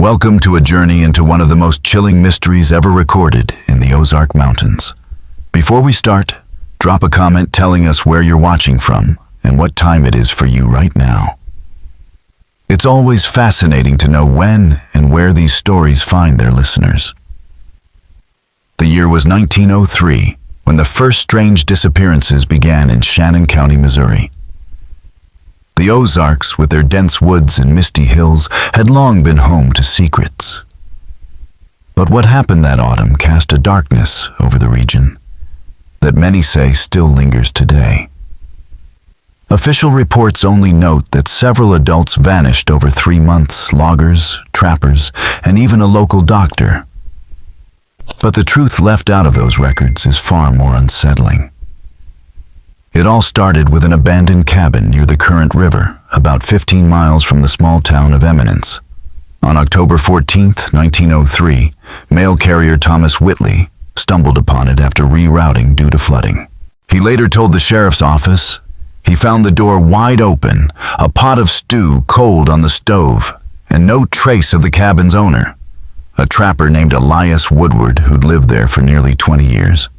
Welcome to a journey into one of the most chilling mysteries ever recorded in the Ozark Mountains. Before we start, drop a comment telling us where you're watching from and what time it is for you right now. It's always fascinating to know when and where these stories find their listeners. The year was 1903, when the first strange disappearances began in Shannon County, Missouri. The Ozarks, with their dense woods and misty hills, had long been home to secrets. But what happened that autumn cast a darkness over the region that many say still lingers today. Official reports only note that several adults vanished over 3 months, loggers, trappers, and even a local doctor. But the truth left out of those records is far more unsettling. It all started with an abandoned cabin near the Current River, about 15 miles from the small town of Eminence. On October 14, 1903, mail carrier Thomas Whitley stumbled upon it after rerouting due to flooding. He later told the sheriff's office he found the door wide open, a pot of stew cold on the stove, and no trace of the cabin's owner, a trapper named Elias Woodward who'd lived there for nearly 20 years.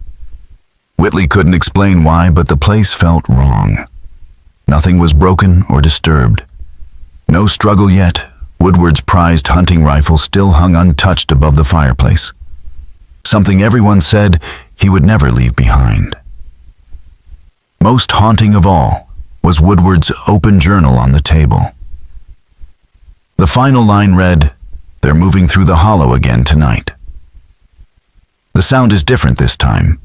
Whitley couldn't explain why, but the place felt wrong. Nothing was broken or disturbed. No struggle yet. Woodward's prized hunting rifle still hung untouched above the fireplace. Something everyone said he would never leave behind. Most haunting of all was Woodward's open journal on the table. The final line read, "They're moving through the hollow again tonight." The sound is different this time.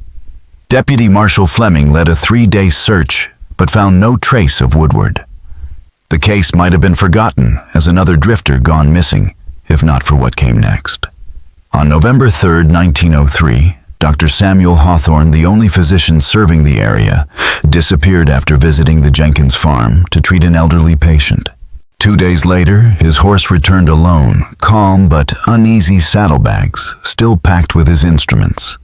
Deputy Marshal Fleming led a 3-day search, but found no trace of Woodward. The case might have been forgotten as another drifter gone missing, if not for what came next. On November 3, 1903, Dr. Samuel Hawthorne, the only physician serving the area, disappeared after visiting the Jenkins farm to treat an elderly patient. 2 days later, his horse returned alone, calm but uneasy saddlebags, still packed with his instruments.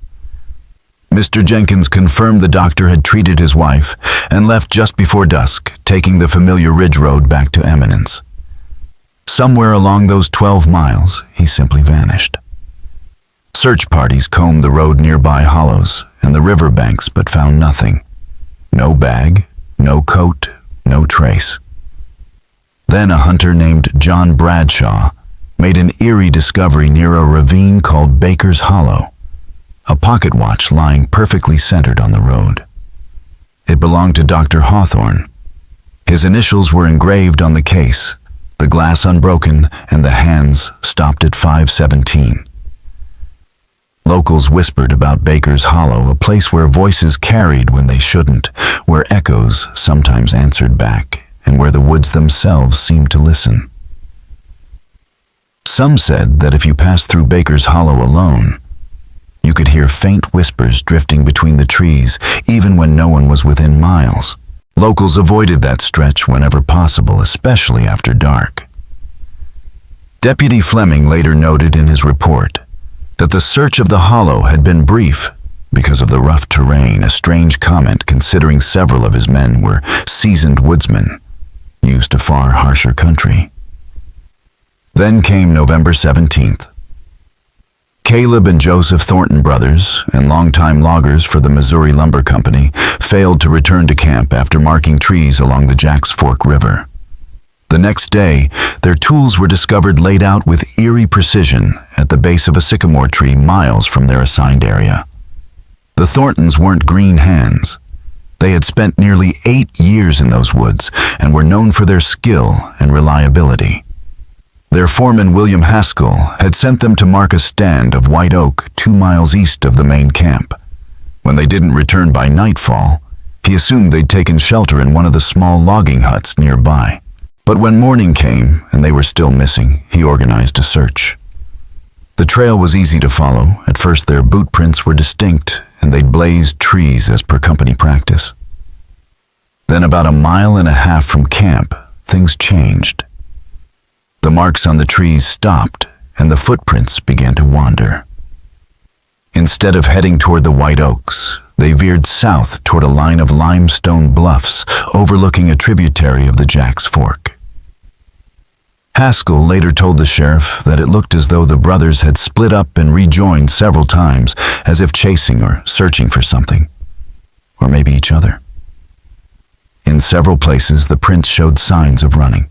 Mr. Jenkins confirmed the doctor had treated his wife and left just before dusk, taking the familiar ridge road back to Eminence. Somewhere along those 12 miles, he simply vanished. Search parties combed the road nearby hollows and the river banks but found nothing. No bag, no coat, no trace. Then a hunter named John Bradshaw made an eerie discovery near a ravine called Baker's Hollow, a pocket watch lying perfectly centered on the road. It belonged to Dr. Hawthorne. His initials were engraved on the case, the glass unbroken and the hands stopped at 517. Locals whispered about Baker's Hollow, a place where voices carried when they shouldn't, where echoes sometimes answered back, and where the woods themselves seemed to listen. Some said that if you passed through Baker's Hollow alone, you could hear faint whispers drifting between the trees, even when no one was within miles. Locals avoided that stretch whenever possible, especially after dark. Deputy Fleming later noted in his report that the search of the hollow had been brief because of the rough terrain, a strange comment considering several of his men were seasoned woodsmen, used to far harsher country. Then came November 17th. Caleb and Joseph Thornton brothers, and longtime loggers for the Missouri Lumber Company, failed to return to camp after marking trees along the Jack's Fork River. The next day, their tools were discovered laid out with eerie precision at the base of a sycamore tree miles from their assigned area. The Thorntons weren't green hands. They had spent nearly 8 years in those woods and were known for their skill and reliability. Their foreman, William Haskell, had sent them to mark a stand of white oak 2 miles east of the main camp. When they didn't return by nightfall, he assumed they'd taken shelter in one of the small logging huts nearby. But when morning came and they were still missing, he organized a search. The trail was easy to follow. At first their boot prints were distinct and they'd blazed trees as per company practice. Then about 1.5 miles from camp, things changed. The marks on the trees stopped, and the footprints began to wander. Instead of heading toward the white oaks, they veered south toward a line of limestone bluffs overlooking a tributary of the Jack's Fork. Haskell later told the sheriff that it looked as though the brothers had split up and rejoined several times, as if chasing or searching for something. Or maybe each other. In several places, the prints showed signs of running.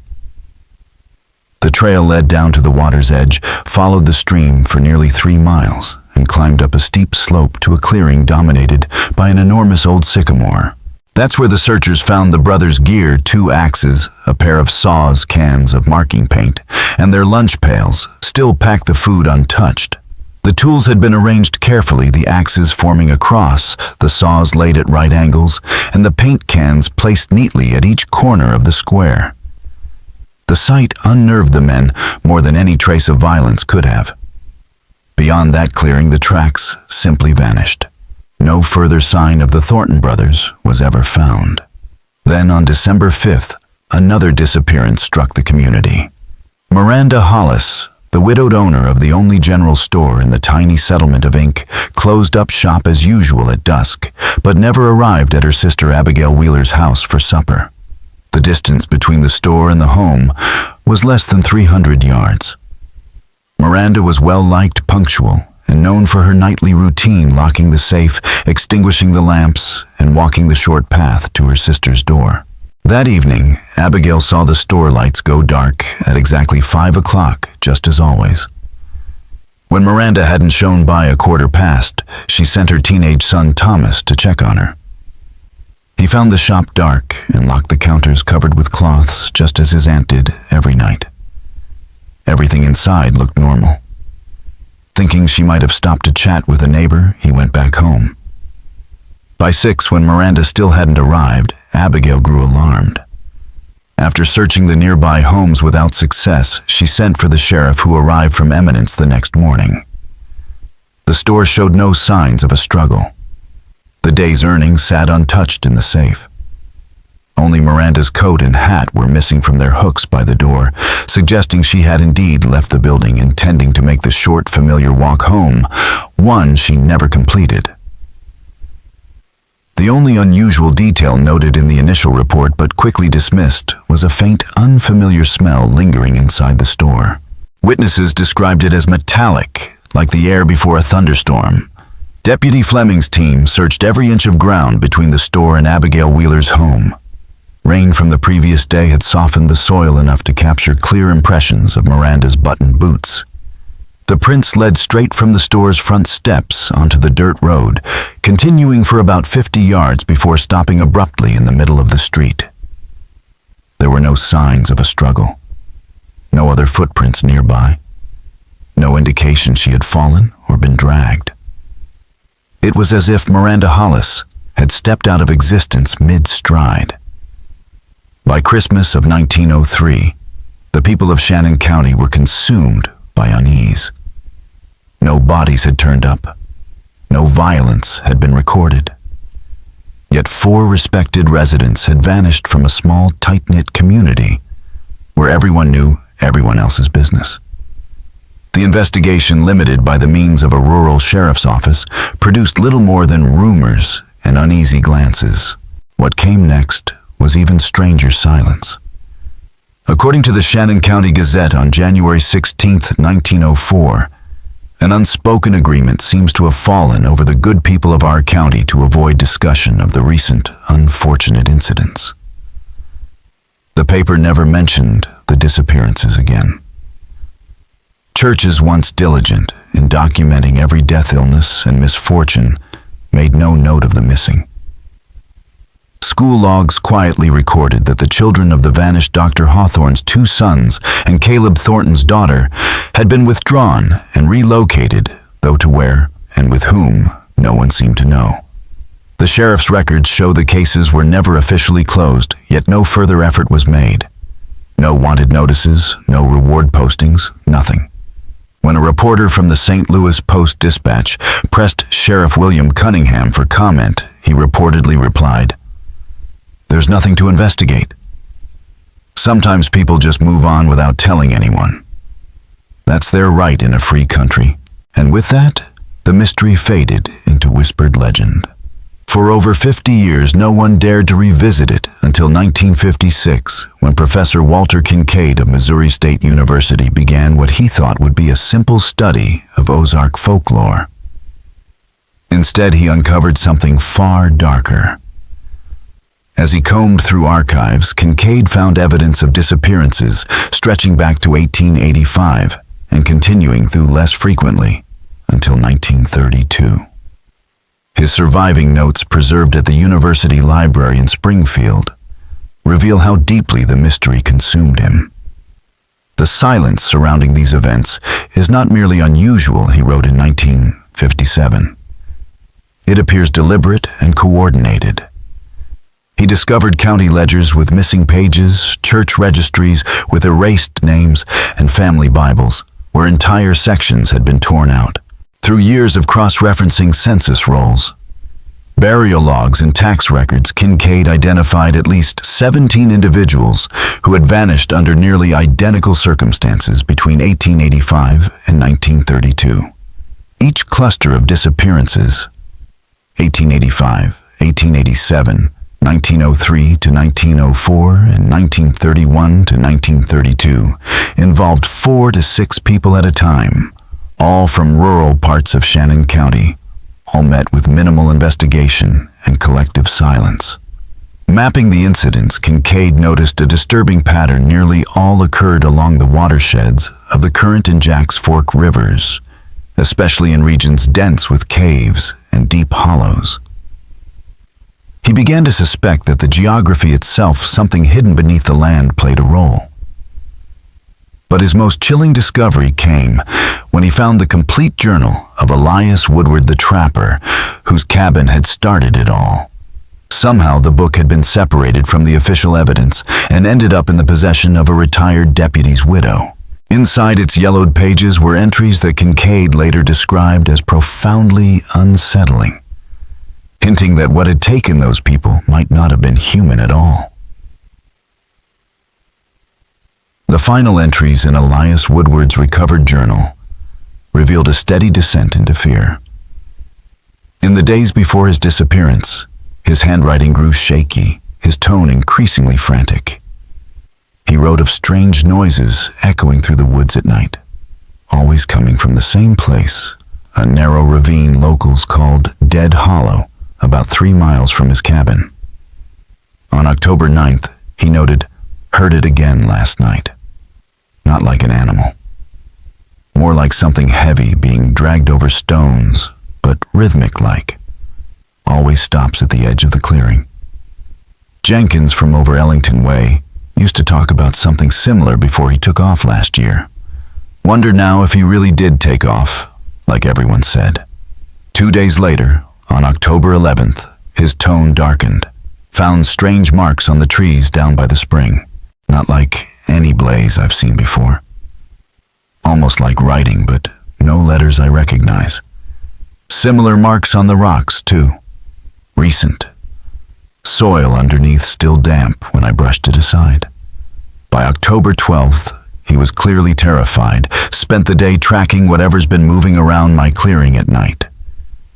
The trail led down to the water's edge, followed the stream for nearly 3 miles, and climbed up a steep slope to a clearing dominated by an enormous old sycamore. That's where the searchers found the brothers' gear: 2 axes, a pair of saws, cans of marking paint, and their lunch pails, still packed the food untouched. The tools had been arranged carefully, the axes forming a cross, the saws laid at right angles, and the paint cans placed neatly at each corner of the square. The sight unnerved the men more than any trace of violence could have. Beyond that clearing, the tracks simply vanished. No further sign of the Thornton brothers was ever found. Then, on December 5th, another disappearance struck the community. Miranda Hollis, the widowed owner of the only general store in the tiny settlement of Inc., closed up shop as usual at dusk, but never arrived at her sister Abigail Wheeler's house for supper. The distance between the store and the home was less than 300 yards. Miranda was well-liked, punctual, and known for her nightly routine, locking the safe, extinguishing the lamps, and walking the short path to her sister's door. That evening, Abigail saw the store lights go dark at exactly 5 o'clock, just as always. When Miranda hadn't shown by a quarter past, she sent her teenage son Thomas to check on her. He found the shop dark and locked the counters covered with cloths, just as his aunt did every night. Everything inside looked normal. Thinking she might have stopped to chat with a neighbor, he went back home. By 6, when Miranda still hadn't arrived, Abigail grew alarmed. After searching the nearby homes without success, she sent for the sheriff, who arrived from Eminence the next morning. The store showed no signs of a struggle. The day's earnings sat untouched in the safe. Only Miranda's coat and hat were missing from their hooks by the door, suggesting she had indeed left the building intending to make the short, familiar walk home, one she never completed. The only unusual detail noted in the initial report, but quickly dismissed, was a faint, unfamiliar smell lingering inside the store. Witnesses described it as metallic, like the air before a thunderstorm. Deputy Fleming's team searched every inch of ground between the store and Abigail Wheeler's home. Rain from the previous day had softened the soil enough to capture clear impressions of Miranda's buttoned boots. The prints led straight from the store's front steps onto the dirt road, continuing for about 50 yards before stopping abruptly in the middle of the street. There were no signs of a struggle. No other footprints nearby. No indication she had fallen or been dragged. It was as if Miranda Hollis had stepped out of existence mid-stride. By Christmas of 1903, the people of Shannon County were consumed by unease. No bodies had turned up. No violence had been recorded. Yet 4 respected residents had vanished from a small, tight-knit community where everyone knew everyone else's business. The investigation, limited by the means of a rural sheriff's office, produced little more than rumors and uneasy glances. What came next was even stranger silence. According to the Shannon County Gazette on January 16, 1904, an unspoken agreement seems to have fallen over the good people of our county to avoid discussion of the recent unfortunate incidents. The paper never mentioned the disappearances again. Churches, once diligent in documenting every death, illness, and misfortune, made no note of the missing. School logs quietly recorded that the children of the vanished Dr. Hawthorne's 2 sons and Caleb Thornton's daughter had been withdrawn and relocated, though to where and with whom no one seemed to know. The sheriff's records show the cases were never officially closed, yet no further effort was made. No wanted notices, no reward postings, nothing. When a reporter from the St. Louis Post-Dispatch pressed Sheriff William Cunningham for comment, he reportedly replied, "There's nothing to investigate. Sometimes people just move on without telling anyone. That's their right in a free country." And with that, the mystery faded into whispered legend. For over 50 years, no one dared to revisit it until 1956, when Professor Walter Kincaid of Missouri State University began what he thought would be a simple study of Ozark folklore. Instead, he uncovered something far darker. As he combed through archives, Kincaid found evidence of disappearances stretching back to 1885 and continuing through less frequently until 1932. His surviving notes, preserved at the University Library in Springfield, reveal how deeply the mystery consumed him. The silence surrounding these events is not merely unusual, he wrote in 1957. It appears deliberate and coordinated. He discovered county ledgers with missing pages, church registries with erased names, and family Bibles where entire sections had been torn out. Through years of cross-referencing census rolls, burial logs, and tax records, Kincaid identified at least 17 individuals who had vanished under nearly identical circumstances between 1885 and 1932. Each cluster of disappearances, 1885, 1887, 1903 to 1904, and 1931 to 1932, involved 4 to 6 people at a time, all from rural parts of Shannon County, all met with minimal investigation and collective silence. Mapping the incidents, Kincaid noticed a disturbing pattern. Nearly all occurred along the watersheds of the Current and Jacks Fork rivers, especially in regions dense with caves and deep hollows. He began to suspect that the geography itself, something hidden beneath the land, played a role. But his most chilling discovery came when he found the complete journal of Elias Woodward the Trapper, whose cabin had started it all. Somehow the book had been separated from the official evidence and ended up in the possession of a retired deputy's widow. Inside its yellowed pages were entries that Kincaid later described as profoundly unsettling, hinting that what had taken those people might not have been human at all. The final entries in Elias Woodward's recovered journal revealed a steady descent into fear. In the days before his disappearance, his handwriting grew shaky, his tone increasingly frantic. He wrote of strange noises echoing through the woods at night, always coming from the same place, a narrow ravine locals called Dead Hollow, about 3 miles from his cabin. On October 9th, he noted, "Heard it again last night." Not like an animal. More like something heavy being dragged over stones, but rhythmic-like. Always stops at the edge of the clearing. Jenkins from over Ellington Way used to talk about something similar before he took off last year. Wonder now if he really did take off, like everyone said. 2 days later, on October 11th, his tone darkened. Found strange marks on the trees down by the spring. Not like any blaze I've seen before. Almost like writing, but no letters I recognize. Similar marks on the rocks, too. Recent. Soil underneath still damp when I brushed it aside. By October 12th, he was clearly terrified. Spent the day tracking whatever's been moving around my clearing at night.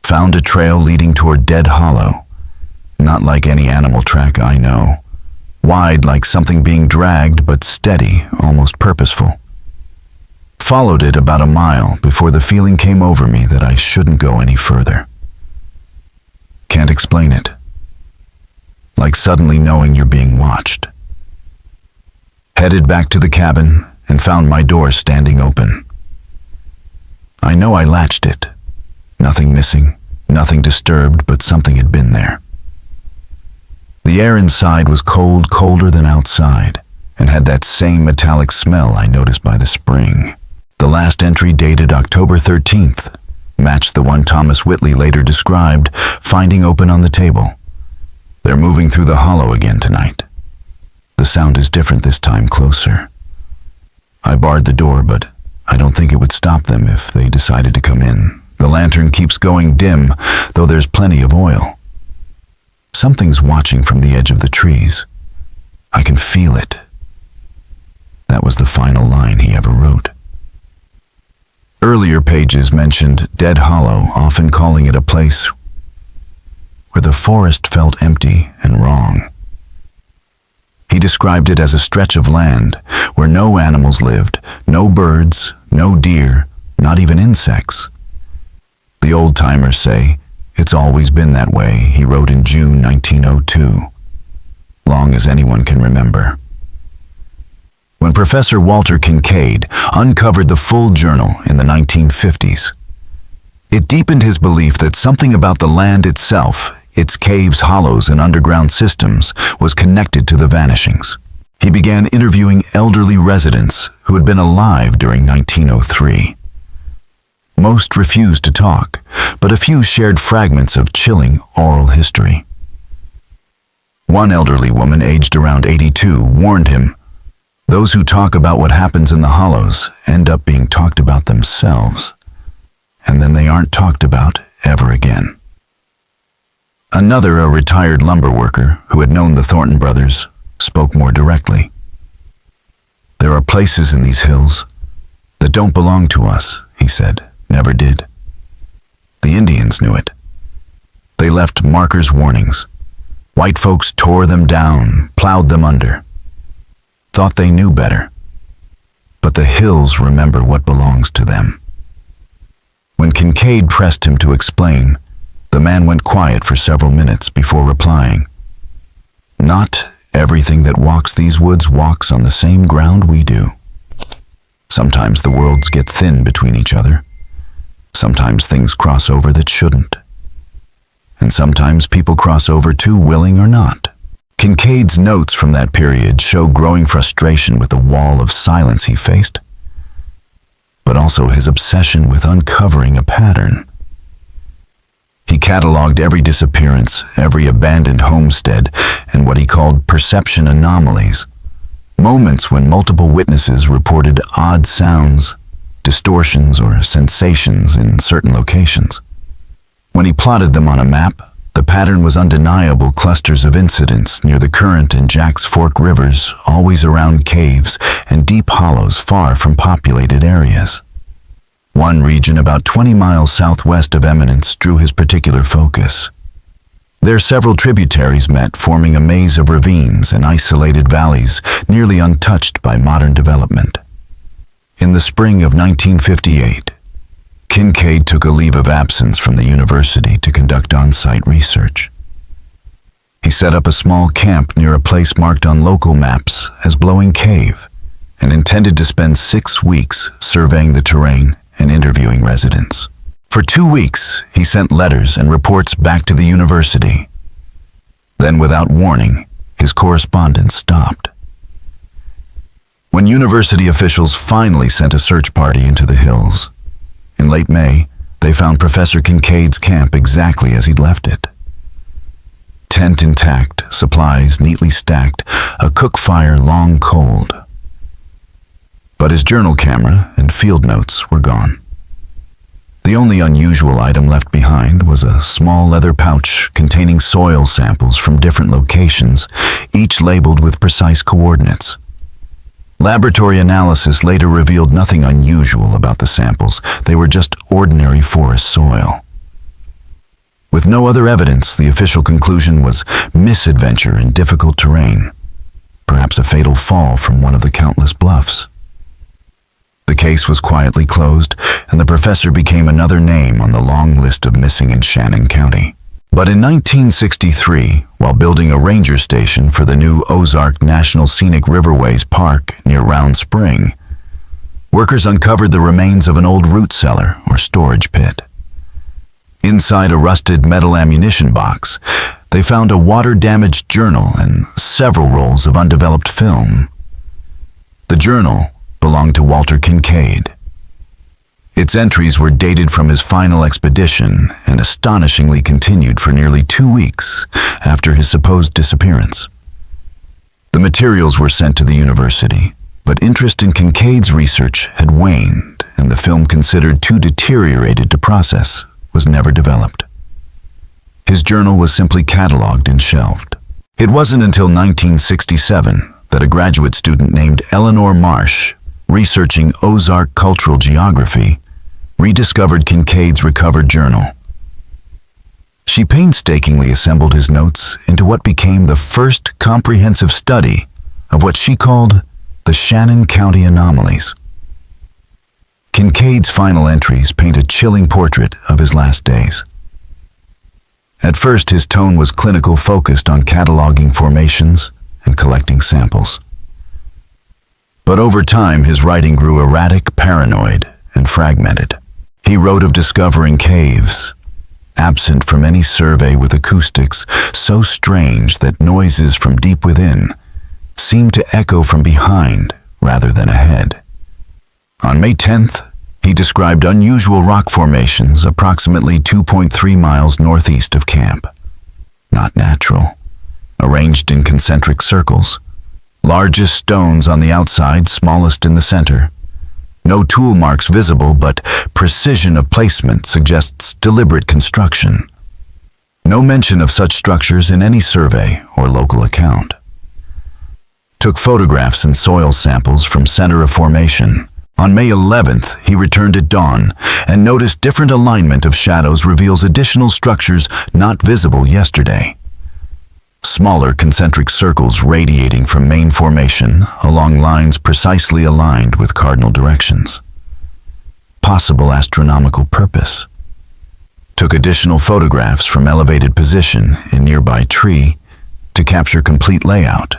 Found a trail leading toward Dead Hollow. Not like any animal track I know. Wide like something being dragged, but steady, almost purposeful. Followed it about a mile before the feeling came over me that I shouldn't go any further. Can't explain it. Like suddenly knowing you're being watched. Headed back to the cabin and found my door standing open. I know I latched it. Nothing missing, nothing disturbed, but something had been there. The air inside was cold, colder than outside, and had that same metallic smell I noticed by the spring. The last entry, dated October 13th, matched the one Thomas Whitley later described, finding open on the table. They're moving through the hollow again tonight. The sound is different this time, closer. I barred the door, but I don't think it would stop them if they decided to come in. The lantern keeps going dim, though there's plenty of oil. Something's watching from the edge of the trees. I can feel it. That was the final line he ever wrote. Earlier pages mentioned Dead Hollow, often calling it a place where the forest felt empty and wrong. He described it as a stretch of land where no animals lived, no birds, no deer, not even insects. The old-timers say, "It's always been that way," he wrote in June 1902, long as anyone can remember. When Professor Walter Kincaid uncovered the full journal in the 1950s, it deepened his belief that something about the land itself, its caves, hollows, and underground systems, was connected to the vanishings. He began interviewing elderly residents who had been alive during 1903. Most refused to talk, but a few shared fragments of chilling oral history. One elderly woman, aged around 82, warned him, "Those who talk about what happens in the hollows end up being talked about themselves, and then they aren't talked about ever again." Another, a retired lumber worker who had known the Thornton brothers, spoke more directly. "There are places in these hills that don't belong to us," he said, "never did. The Indians knew it. They left markers, warnings. White folks tore them down, plowed them under. Thought they knew better. But the hills remember what belongs to them." When Kincaid pressed him to explain, the man went quiet for several minutes before replying, "Not everything that walks these woods walks on the same ground we do. Sometimes the worlds get thin between each other. Sometimes things cross over that shouldn't. And sometimes people cross over too, willing or not." Kincaid's notes from that period show growing frustration with the wall of silence he faced, but also his obsession with uncovering a pattern. He cataloged every disappearance, every abandoned homestead, and what he called perception anomalies, moments when multiple witnesses reported odd sounds, distortions, or sensations in certain locations. When he plotted them on a map, the pattern was undeniable: clusters of incidents near the Current and Jack's Fork rivers, always around caves and deep hollows far from populated areas. One region about 20 miles southwest of Eminence drew his particular focus. There several tributaries met, forming a maze of ravines and isolated valleys nearly untouched by modern development. In the spring of 1958, Kincaid took a leave of absence from the university to conduct on-site research. He set up a small camp near a place marked on local maps as Blowing Cave and intended to spend 6 weeks surveying the terrain and interviewing residents. For 2 weeks, he sent letters and reports back to the university. Then, without warning, his correspondence stopped. When university officials finally sent a search party into the hills, in late May, they found Professor Kincaid's camp exactly as he'd left it. Tent intact, supplies neatly stacked, a cook fire long cold. But his journal camera and field notes were gone. The only unusual item left behind was a small leather pouch containing soil samples from different locations, each labeled with precise coordinates. Laboratory analysis later revealed nothing unusual about the samples. They were just ordinary forest soil. With no other evidence, the official conclusion was misadventure in difficult terrain, perhaps a fatal fall from one of the countless bluffs. The case was quietly closed, and the professor became another name on the long list of missing in Shannon County. But in 1963, while building a ranger station for the new Ozark National Scenic Riverways Park near Round Spring, workers uncovered the remains of an old root cellar or storage pit. Inside a rusted metal ammunition box, they found a water-damaged journal and several rolls of undeveloped film. The journal belonged to Walter Kincaid. Its entries were dated from his final expedition and astonishingly continued for nearly 2 weeks after his supposed disappearance. The materials were sent to the university, but interest in Kincaid's research had waned, and the film, considered too deteriorated to process, was never developed. His journal was simply cataloged and shelved. It wasn't until 1967 that a graduate student named Eleanor Marsh, researching Ozark cultural geography, rediscovered Kincaid's recovered journal. She painstakingly assembled his notes into what became the first comprehensive study of what she called the Shannon County anomalies. Kincaid's final entries paint a chilling portrait of his last days. At first, his tone was clinical, focused on cataloging formations and collecting samples. But over time, his writing grew erratic, paranoid, and fragmented. He wrote of discovering caves, absent from any survey, with acoustics so strange that noises from deep within seemed to echo from behind rather than ahead. On May 10th, he described unusual rock formations approximately 2.3 miles northeast of camp. Not natural, arranged in concentric circles. Largest stones on the outside, smallest in the center. No tool marks visible, but precision of placement suggests deliberate construction. No mention of such structures in any survey or local account. Took photographs and soil samples from center of formation. On May 11th, he returned at dawn and noticed different alignment of shadows reveals additional structures not visible yesterday. Smaller concentric circles radiating from main formation along lines precisely aligned with cardinal directions. Possible astronomical purpose. Took additional photographs from elevated position in nearby tree to capture complete layout.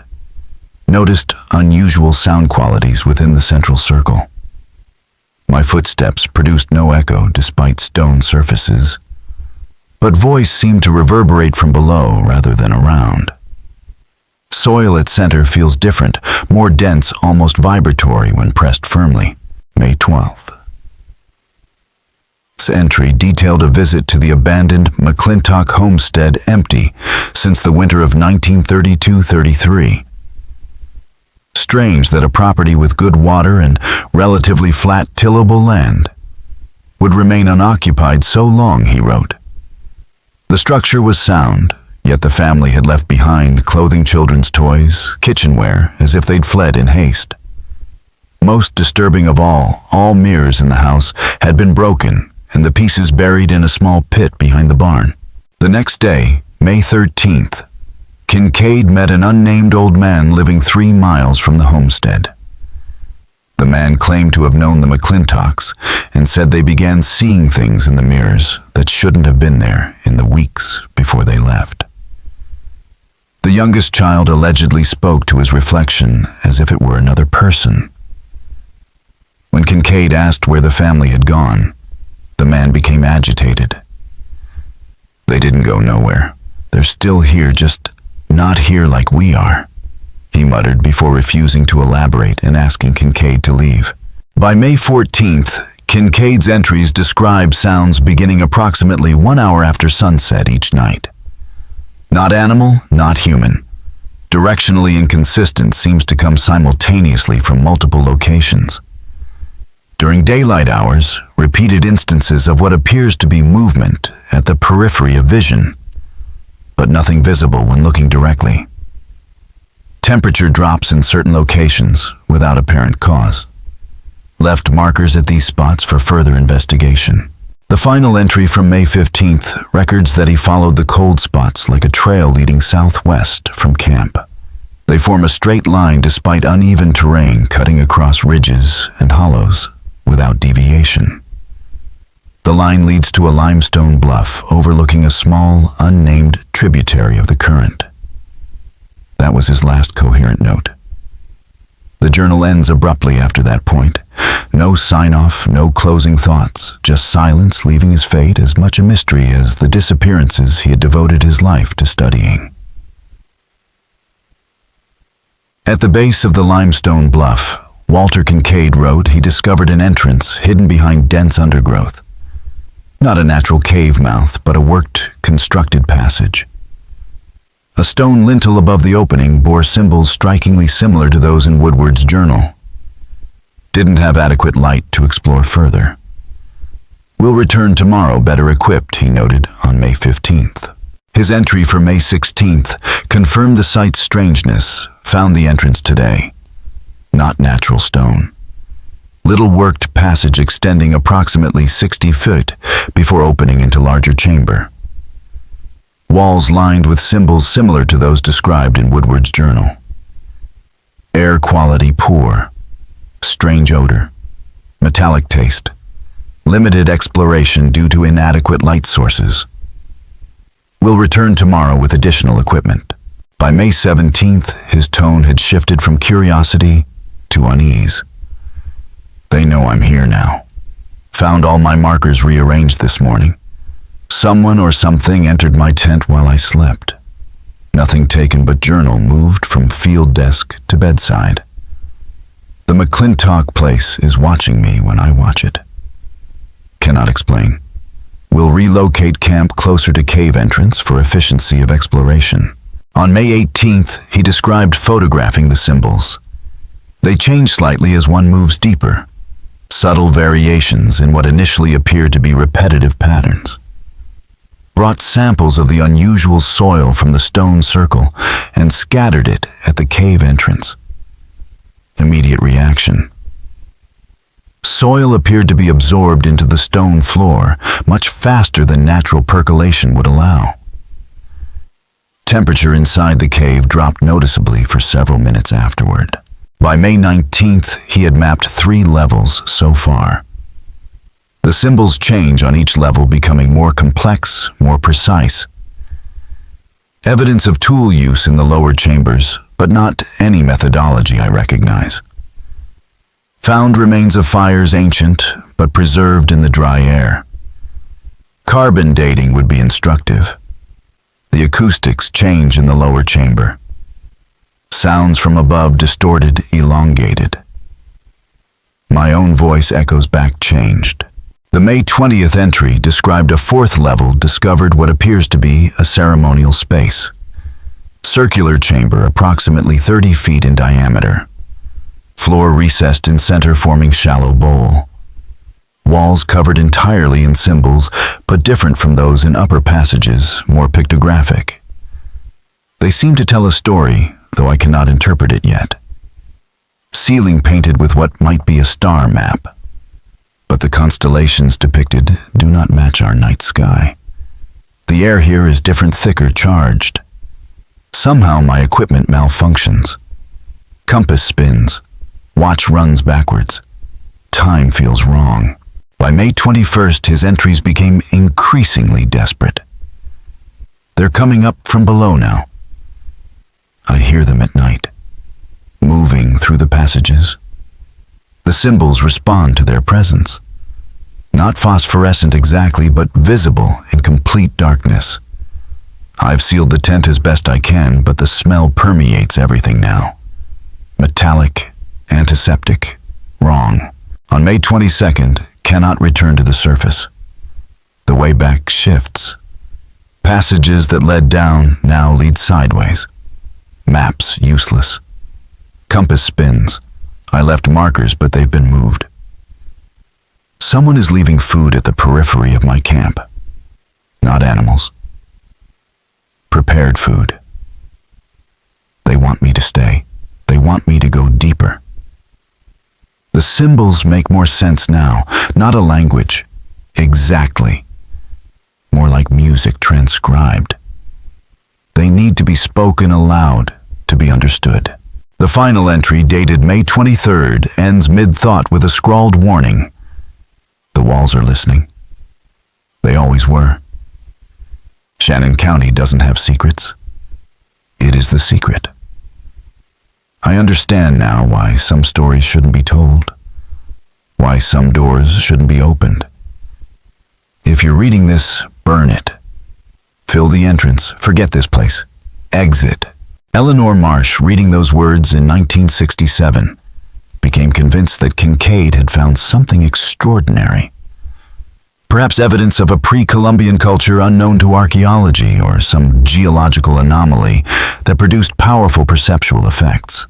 Noticed unusual sound qualities within the central circle. My footsteps produced no echo despite stone surfaces, but voice seemed to reverberate from below rather than around. Soil at center feels different, more dense, almost vibratory when pressed firmly. May 12th. This entry detailed a visit to the abandoned McClintock homestead, empty since the winter of 1932-33. Strange that a property with good water and relatively flat tillable land would remain unoccupied so long, he wrote. The structure was sound, yet the family had left behind clothing, children's toys, kitchenware, as if they'd fled in haste. Most disturbing of all mirrors in the house had been broken and the pieces buried in a small pit behind the barn. The next day, May 13th, Kincaid met an unnamed old man living 3 miles from the homestead. The man claimed to have known the McClintocks and said they began seeing things in the mirrors that shouldn't have been there in the weeks before they left. The youngest child allegedly spoke to his reflection as if it were another person. When Kincaid asked where the family had gone, the man became agitated. They didn't go nowhere. They're still here, just not here like we are, he muttered before refusing to elaborate and asking Kincaid to leave. By May 14th, Kincaid's entries describe sounds beginning approximately 1 hour after sunset each night. Not animal, not human. Directionally inconsistent, seems to come simultaneously from multiple locations. During daylight hours, repeated instances of what appears to be movement at the periphery of vision, but nothing visible when looking directly. Temperature drops in certain locations without apparent cause. Left markers at these spots for further investigation. The final entry from May 15th records that he followed the cold spots like a trail leading southwest from camp. They form a straight line despite uneven terrain cutting across ridges and hollows without deviation. The line leads to a limestone bluff overlooking a small, unnamed tributary of the current. That was his last coherent note. The journal ends abruptly after that point. No sign-off, no closing thoughts, just silence, leaving his fate as much a mystery as the disappearances he had devoted his life to studying. At the base of the limestone bluff, Walter Kincaid wrote he discovered an entrance hidden behind dense undergrowth. Not a natural cave mouth, but a worked, constructed passage. A stone lintel above the opening bore symbols strikingly similar to those in Woodward's journal. Didn't have adequate light to explore further. We'll return tomorrow better equipped, he noted on May 15th. His entry for May 16th confirmed the site's strangeness, found the entrance today. Not natural stone. Little worked passage extending approximately 60 feet before opening into larger chamber. walls lined with symbols similar to those described in Woodward's journal. Air quality poor, strange odor, metallic taste, limited exploration due to inadequate light sources. We'll return tomorrow with additional equipment. By May 17th, his tone had shifted from curiosity to unease. They know I'm here now. Found all my markers rearranged this morning. Someone or something entered my tent while I slept. Nothing taken but journal moved from field desk to bedside. The McClintock place is watching me when I watch it. Cannot explain. We'll relocate camp closer to cave entrance for efficiency of exploration. On May 18th, he described photographing the symbols. They change slightly as one moves deeper. Subtle variations in what initially appeared to be repetitive patterns. Brought samples of the unusual soil from the stone circle and scattered it at the cave entrance. Immediate reaction. Soil appeared to be absorbed into the stone floor much faster than natural percolation would allow. Temperature inside the cave dropped noticeably for several minutes afterward. By May 19th, he had mapped 3 levels so far. The symbols change on each level, becoming more complex, more precise. Evidence of tool use in the lower chambers, but not any methodology I recognize. Found remains of fires ancient, but preserved in the dry air. Carbon dating would be instructive. The acoustics change in the lower chamber. Sounds from above distorted, elongated. My own voice echoes back changed. The May 20th entry described a 4th level discovered what appears to be a ceremonial space. Circular chamber approximately 30 feet in diameter. Floor recessed in center forming shallow bowl. Walls covered entirely in symbols, but different from those in upper passages, more pictographic. They seem to tell a story, though I cannot interpret it yet. Ceiling painted with what might be a star map. But the constellations depicted do not match our night sky. The air here is different, thicker, charged. Somehow my equipment malfunctions. Compass spins. Watch runs backwards. Time feels wrong. By May 21st, his entries became increasingly desperate. They're coming up from below now. I hear them at night, moving through the passages. The symbols respond to their presence. Not phosphorescent exactly, but visible in complete darkness. I've sealed the tent as best I can, but the smell permeates everything now. Metallic, antiseptic, wrong. On May 22nd, cannot return to the surface. The way back shifts. Passages that led down now lead sideways. Maps useless. Compass spins. I left markers, but they've been moved. Someone is leaving food at the periphery of my camp. Not animals. Prepared food. They want me to stay. They want me to go deeper. The symbols make more sense now, not a language. Exactly. More like music transcribed. They need to be spoken aloud to be understood. The final entry, dated May 23rd, ends mid-thought with a scrawled warning. The walls are listening. They always were. Shannon County doesn't have secrets. It is the secret. I understand now why some stories shouldn't be told. Why some doors shouldn't be opened. If you're reading this, burn it. Fill the entrance. Forget this place. Exit. Eleanor Marsh, reading those words in 1967, became convinced that Kincaid had found something extraordinary. Perhaps evidence of a pre-Columbian culture unknown to archaeology, or some geological anomaly that produced powerful perceptual effects.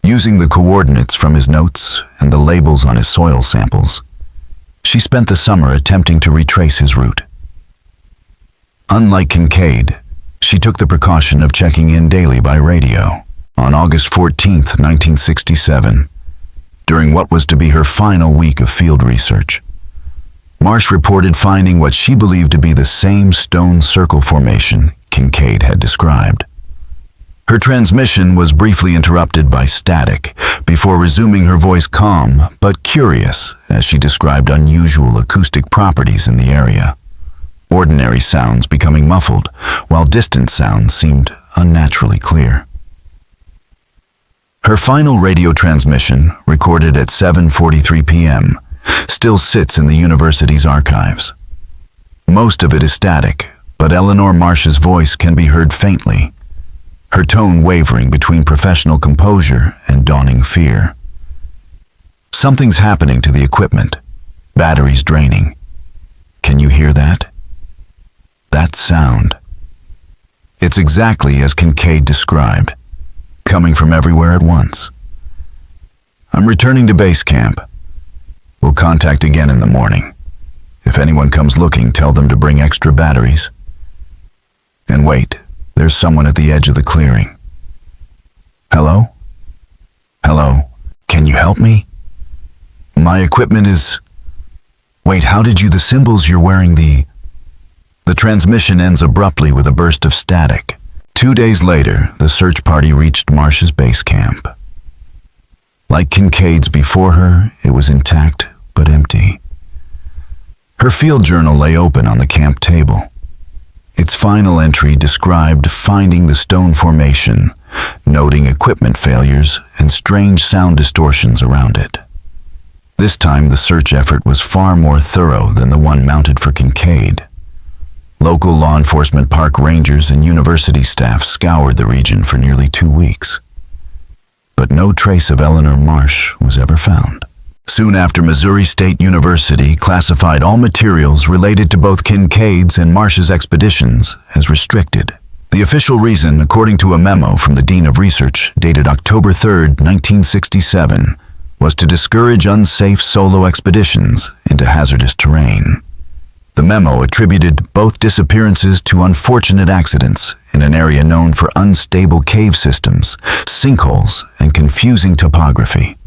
Using the coordinates from his notes and the labels on his soil samples, she spent the summer attempting to retrace his route. Unlike Kincaid, she took the precaution of checking in daily by radio. On August 14th, 1967, during what was to be her final week of field research, Marsh reported finding what she believed to be the same stone circle formation Kincaid had described. Her transmission was briefly interrupted by static, before resuming, her voice calm but curious as she described unusual acoustic properties in the area. Ordinary sounds becoming muffled, while distant sounds seemed unnaturally clear. Her final radio transmission, recorded at 7:43 p.m., still sits in the university's archives. Most of it is static, but Eleanor Marsh's voice can be heard faintly, her tone wavering between professional composure and dawning fear. Something's happening to the equipment. Batteries draining. Can you hear that? That sound. It's exactly as Kincaid described, coming from everywhere at once. I'm returning to base camp. We'll contact again in the morning. If anyone comes looking, tell them to bring extra batteries. And wait, there's someone at the edge of the clearing. Hello? Hello? Can you help me? My equipment is... Wait, how did you... The symbols you're wearing, the transmission ends abruptly with a burst of static. 2 days later, the search party reached Marsh's base camp. Like Kincaid's before her, it was intact but empty. Her field journal lay open on the camp table. Its final entry described finding the stone formation, noting equipment failures and strange sound distortions around it. This time, the search effort was far more thorough than the one mounted for Kincaid. Local law enforcement, park rangers, and university staff scoured the region for nearly 2 weeks. But no trace of Eleanor Marsh was ever found. Soon after, Missouri State University classified all materials related to both Kincaid's and Marsh's expeditions as restricted. The official reason, according to a memo from the Dean of Research dated October 3, 1967, was to discourage unsafe solo expeditions into hazardous terrain. The memo attributed both disappearances to unfortunate accidents in an area known for unstable cave systems, sinkholes, and confusing topography.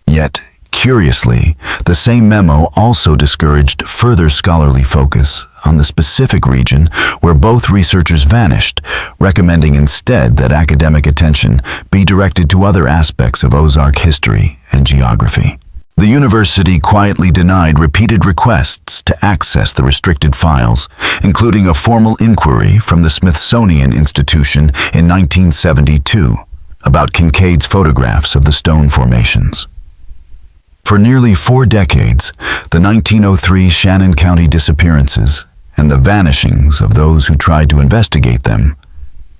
Yet, curiously, the same memo also discouraged further scholarly focus on the specific region where both researchers vanished, recommending instead that academic attention be directed to other aspects of Ozark history and geography. The university quietly denied repeated requests to access the restricted files, including a formal inquiry from the Smithsonian Institution in 1972 about Kincaid's photographs of the stone formations. For nearly 4 decades, the 1903 Shannon County disappearances and the vanishings of those who tried to investigate them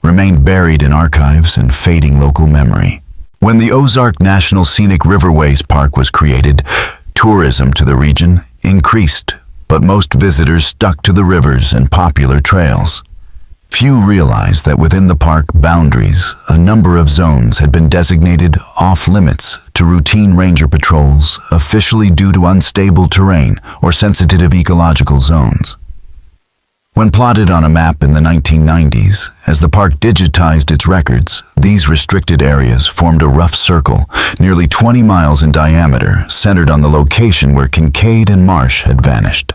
remained buried in archives and fading local memory. When the Ozark National Scenic Riverways Park was created, tourism to the region increased, but most visitors stuck to the rivers and popular trails. Few realized that within the park boundaries, a number of zones had been designated off-limits to routine ranger patrols, officially due to unstable terrain or sensitive ecological zones. When plotted on a map in the 1990s, as the park digitized its records, these restricted areas formed a rough circle, nearly 20 miles in diameter, centered on the location where Kincaid and Marsh had vanished.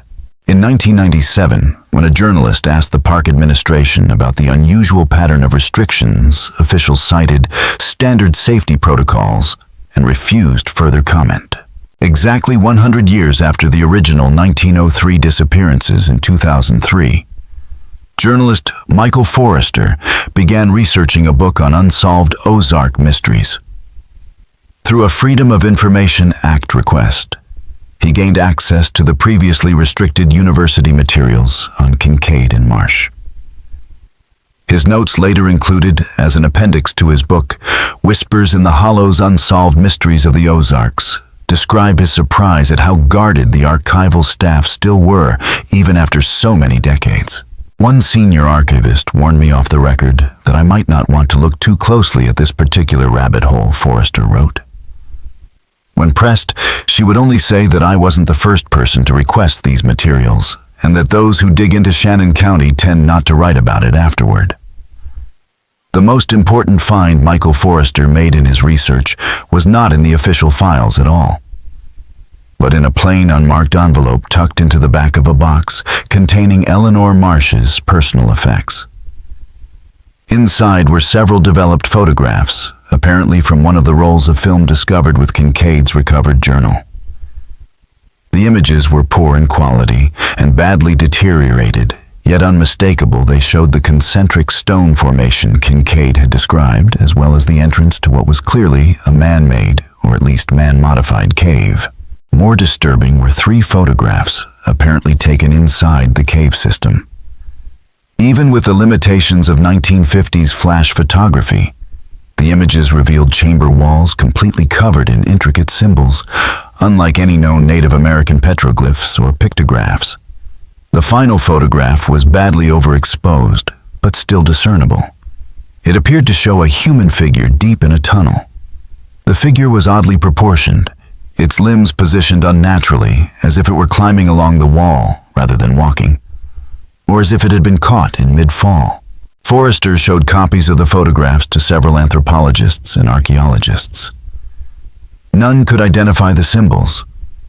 In 1997, when a journalist asked the park administration about the unusual pattern of restrictions, officials cited standard safety protocols and refused further comment. Exactly 100 years after the original 1903 disappearances in 2003, journalist Michael Forrester began researching a book on unsolved Ozark mysteries. Through a Freedom of Information Act request, he gained access to the previously restricted university materials on Kincaid and Marsh. His notes later included, as an appendix to his book, Whispers in the Hollows: Unsolved Mysteries of the Ozarks, describe his surprise at how guarded the archival staff still were, even after so many decades. One senior archivist warned me off the record that I might not want to look too closely at this particular rabbit hole, Forrester wrote. When pressed, she would only say that I wasn't the first person to request these materials, and that those who dig into Shannon County tend not to write about it afterward. The most important find Michael Forrester made in his research was not in the official files at all. but in a plain unmarked envelope tucked into the back of a box containing Eleanor Marsh's personal effects. Inside were several developed photographs, apparently from one of the rolls of film discovered with Kincaid's recovered journal. The images were poor in quality and badly deteriorated, yet unmistakable. They showed the concentric stone formation Kincaid had described, as well as the entrance to what was clearly a man-made, or at least man-modified cave. More disturbing were 3 photographs, apparently taken inside the cave system. Even with the limitations of 1950s flash photography, the images revealed chamber walls completely covered in intricate symbols, unlike any known Native American petroglyphs or pictographs. The final photograph was badly overexposed, but still discernible. It appeared to show a human figure deep in a tunnel. The figure was oddly proportioned, its limbs positioned unnaturally, as if it were climbing along the wall rather than walking, or as if it had been caught in mid-fall. Forrester showed copies of the photographs to several anthropologists and archaeologists. None could identify the symbols.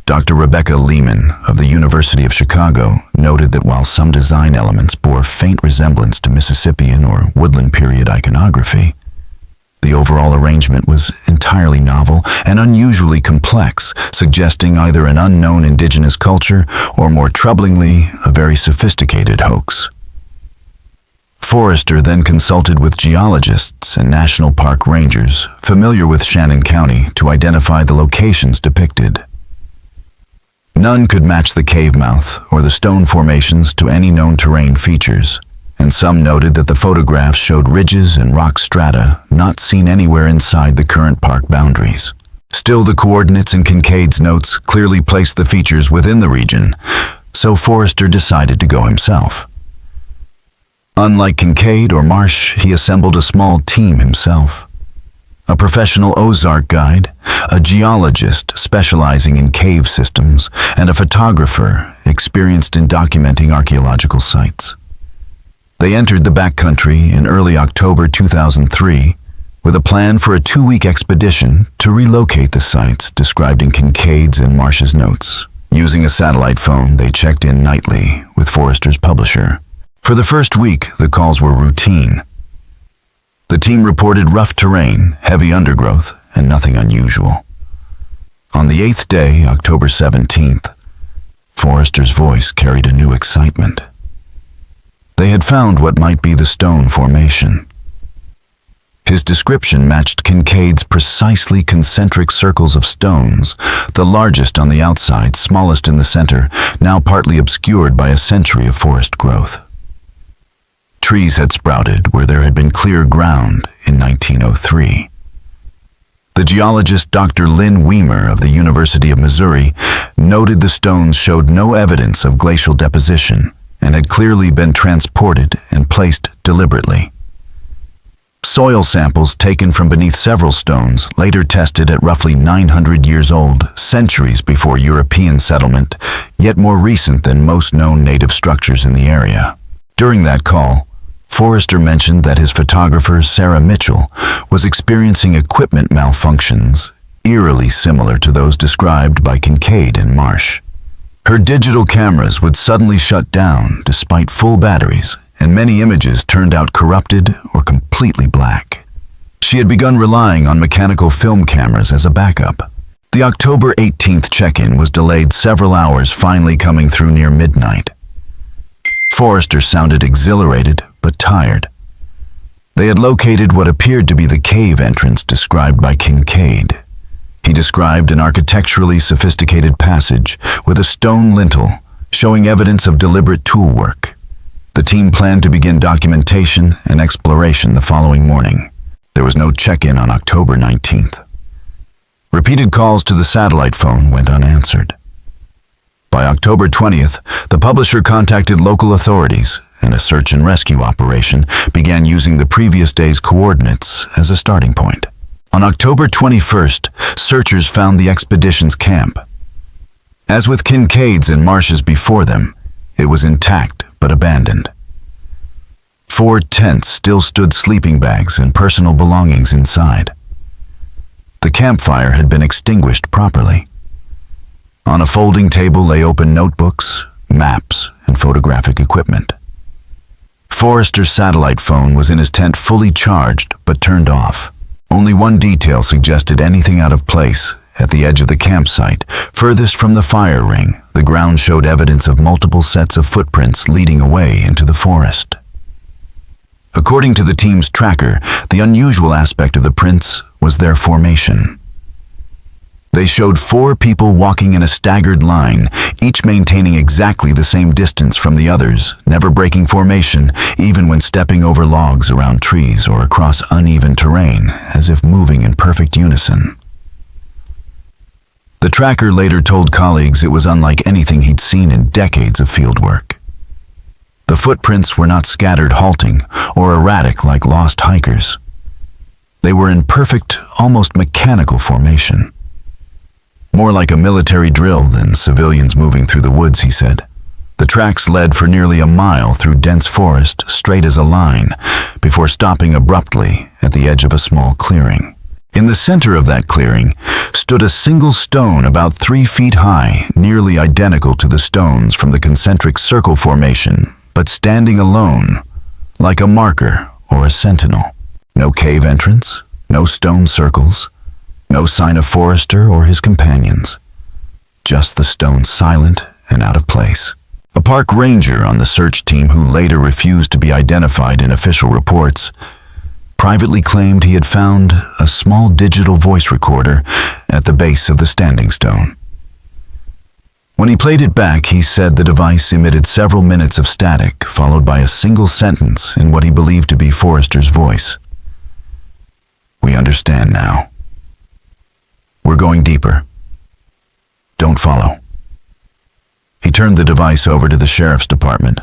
Dr. Rebecca Lehman of the University of Chicago noted that while some design elements bore faint resemblance to Mississippian or woodland period iconography, the overall arrangement was entirely novel and unusually complex, suggesting either an unknown indigenous culture or, more troublingly, a very sophisticated hoax. Forrester then consulted with geologists and national park rangers familiar with Shannon County to identify the locations depicted. None could match the cave mouth or the stone formations to any known terrain features, and some noted that the photographs showed ridges and rock strata not seen anywhere inside the current park boundaries. Still, the coordinates in Kincaid's notes clearly placed the features within the region, so Forrester decided to go himself. Unlike Kincaid or Marsh, he assembled a small team himself. A professional Ozark guide, a geologist specializing in cave systems, and a photographer experienced in documenting archaeological sites. They entered the backcountry in early October 2003 with a plan for a 2-week expedition to relocate the sites described in Kincaid's and Marsh's notes. Using a satellite phone, they checked in nightly with Forrester's publisher. For the first week, the calls were routine. The team reported rough terrain, heavy undergrowth, and nothing unusual. On the 8th day, October 17th, Forrester's voice carried a new excitement. They had found what might be the stone formation. His description matched Kincaid's precisely concentric circles of stones, the largest on the outside, smallest in the center, now partly obscured by a century of forest growth. Trees had sprouted where there had been clear ground in 1903. The geologist Dr. Lynn Weimer of the University of Missouri noted the stones showed no evidence of glacial deposition and had clearly been transported and placed deliberately. Soil samples taken from beneath several stones later tested at roughly 900 years old, centuries before European settlement, yet more recent than most known native structures in the area. During that call, Forrester mentioned that his photographer, Sarah Mitchell, was experiencing equipment malfunctions eerily similar to those described by Kincaid and Marsh. Her digital cameras would suddenly shut down despite full batteries, and many images turned out corrupted or completely black. She had begun relying on mechanical film cameras as a backup. The October 18th check-in was delayed several hours, finally coming through near midnight. Forrester sounded exhilarated but tired. They had located what appeared to be the cave entrance described by Kincaid. He described an architecturally sophisticated passage with a stone lintel, showing evidence of deliberate tool work. The team planned to begin documentation and exploration the following morning. There was no check-in on October 19th. Repeated calls to the satellite phone went unanswered. By October 20th, the publisher contacted local authorities, and a search and rescue operation began using the previous day's coordinates as a starting point. On October 21st, searchers found the expedition's camp. As with Kincaid's and Marsh's before them, it was intact but abandoned. 4 tents still stood, sleeping bags and personal belongings inside. The campfire had been extinguished properly. On a folding table lay open notebooks, maps, and photographic equipment. Forrester's satellite phone was in his tent, fully charged but turned off. Only one detail suggested anything out of place. At the edge of the campsite, furthest from the fire ring, the ground showed evidence of multiple sets of footprints leading away into the forest. According to the team's tracker, the unusual aspect of the prints was their formation. They showed 4 people walking in a staggered line, each maintaining exactly the same distance from the others, never breaking formation, even when stepping over logs, around trees, or across uneven terrain, as if moving in perfect unison. The tracker later told colleagues it was unlike anything he'd seen in decades of fieldwork. The footprints were not scattered, halting, or erratic like lost hikers. They were in perfect, almost mechanical formation. More like a military drill than civilians moving through the woods, he said. The tracks led for nearly a mile through dense forest, straight as a line, before stopping abruptly at the edge of a small clearing. In the center of that clearing stood a single stone about 3 feet high, nearly identical to the stones from the concentric circle formation, but standing alone, like a marker or a sentinel. No cave entrance, no stone circles, no sign of Forrester or his companions. Just the stone, silent and out of place. A park ranger on the search team, who later refused to be identified in official reports, privately claimed he had found a small digital voice recorder at the base of the standing stone. When he played it back, he said the device emitted several minutes of static, followed by a single sentence in what he believed to be Forrester's voice. "We understand now. We're going deeper. Don't follow." He turned the device over to the sheriff's department,